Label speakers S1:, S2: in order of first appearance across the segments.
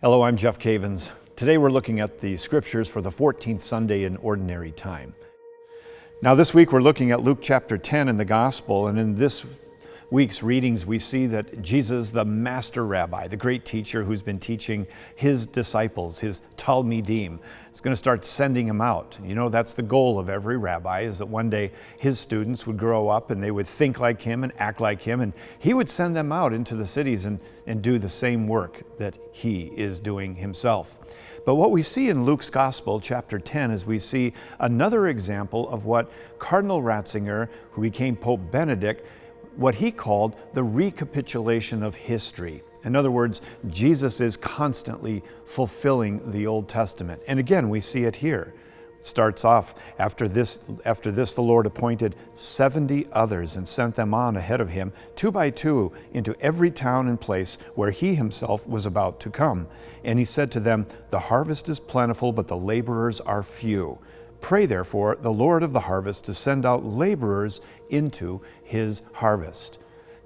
S1: Hello, I'm Jeff Cavins. Today we're looking at the scriptures for the 14th Sunday in Ordinary Time. Now this week we're looking at Luke chapter 10 in the Gospel, and in this week's readings we see that Jesus, the master rabbi, the great teacher who's been teaching his disciples, his Talmidim, is going to start sending them out. You know, that's the goal of every rabbi, is that one day his students would grow up and they would think like him and act like him, and he would send them out into the cities and do the same work that he is doing himself. But what we see in Luke's Gospel, chapter 10, is we see another example of what Cardinal Ratzinger, who became Pope Benedict, what he called the recapitulation of history. In other words, Jesus is constantly fulfilling the Old Testament. And again, we see it here. It starts off, after this the Lord appointed 70 others and sent them on ahead of him, 2 by 2, into every town and place where he himself was about to come. And he said to them, "The harvest is plentiful, but the laborers are few. Pray therefore the Lord of the harvest to send out laborers into his harvest."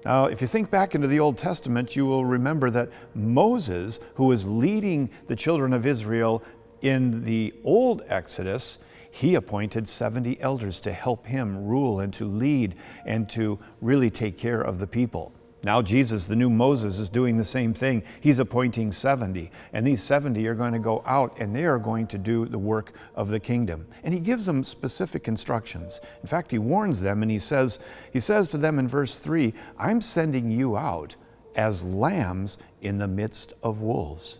S1: Now, if you think back into the Old Testament, you will remember that Moses, who was leading the children of Israel in the old Exodus, he appointed 70 elders to help him rule and to lead and to really take care of the people. Now Jesus, the new Moses, is doing the same thing. He's appointing 70, and these 70 are going to go out and they are going to do the work of the kingdom. And he gives them specific instructions. In fact, he warns them and he says to them in verse 3, "I'm sending you out as lambs in the midst of wolves."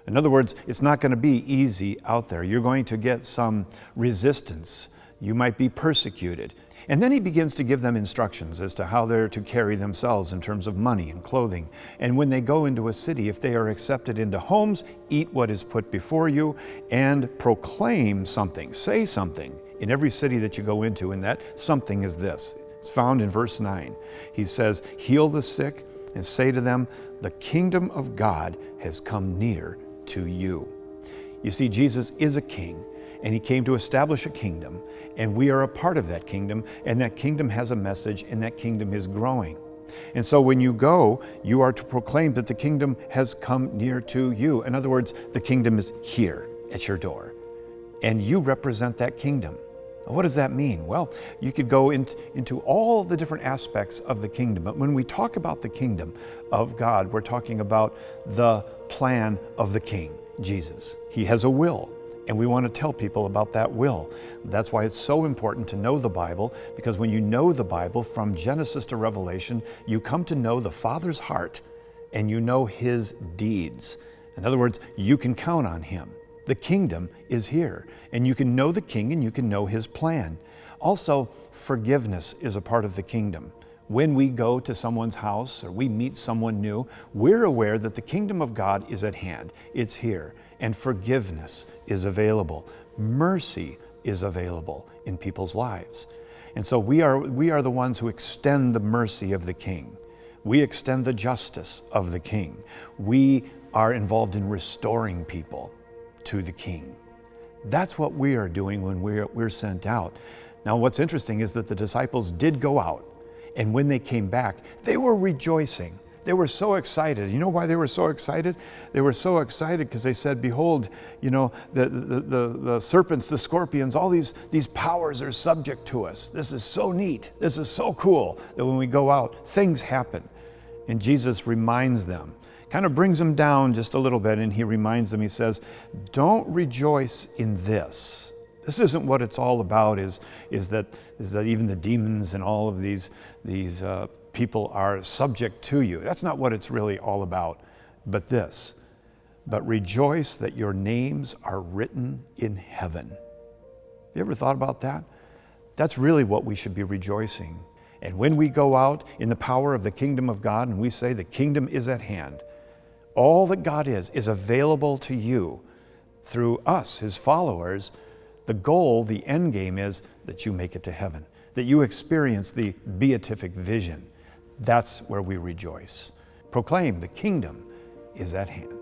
S1: In other words, it's not going to be easy out there. You're going to get some resistance. You might be persecuted. And then he begins to give them instructions as to how they're to carry themselves in terms of money and clothing. And when they go into a city, if they are accepted into homes, eat what is put before you and proclaim something, say something in every city that you go into, and that something is this. It's found in verse 9. He says, "Heal the sick and say to them, the kingdom of God has come near to you." You see, Jesus is a king, and he came to establish a kingdom, and we are a part of that kingdom, and that kingdom has a message, and that kingdom is growing. And so when you go, you are to proclaim that the kingdom has come near to you. In other words, the kingdom is here at your door, and you represent that kingdom. What does that mean? Well, you could go into all the different aspects of the kingdom, but when we talk about the kingdom of God, we're talking about the plan of the king, Jesus. He has a will, and we want to tell people about that will. That's why it's so important to know the Bible, because when you know the Bible from Genesis to Revelation, you come to know the Father's heart and you know his deeds. In other words, you can count on him. The kingdom is here, and you can know the king and you can know his plan. Also, forgiveness is a part of the kingdom. When we go to someone's house or we meet someone new, we're aware that the kingdom of God is at hand. It's here, and forgiveness is available. Mercy is available in people's lives. And so we are the ones who extend the mercy of the king. We extend the justice of the king. We are involved in restoring people to the king. That's what we are doing when we're sent out. Now, what's interesting is that the disciples did go out, and when they came back, they were rejoicing. They were so excited. You know why they were so excited? They were so excited because they said, "Behold, you know, the serpents, the scorpions, all these powers are subject to us. This is so neat. This is so cool that when we go out, things happen." And Jesus reminds them, kind of brings them down just a little bit, and he reminds them, he says, "Don't rejoice in this." This isn't what it's all about, is that even the demons and all of these people are subject to you. That's not what it's really all about, but this. "But rejoice that your names are written in heaven." You ever thought about that? That's really what we should be rejoicing. And when we go out in the power of the kingdom of God and we say the kingdom is at hand, all that God is available to you through us, his followers. The goal, the end game, is that you make it to heaven, that you experience the beatific vision. That's where we rejoice. Proclaim the kingdom is at hand.